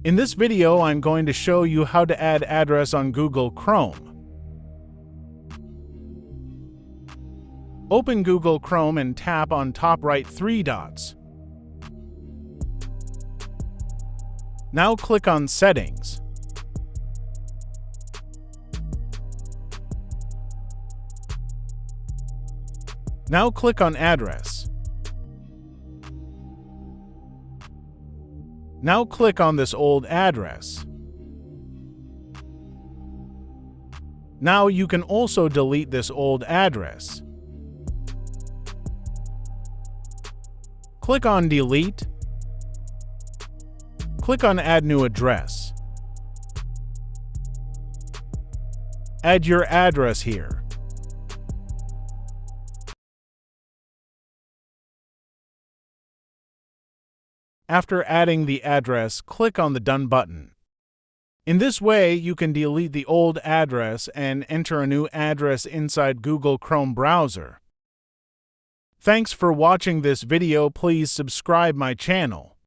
In this video, I'm going to show you how to add address on Google Chrome. Open Google Chrome and tap on top right 3 dots. Now click on Settings. Now click on Address. Now click on this old address. Now you can also delete this old address. Click on Delete. Click on Add New Address. Add your address here. After adding the address, click on the Done button. In this way, you can delete the old address and enter a new address inside Google Chrome browser. Thanks for watching this video. Please subscribe my channel.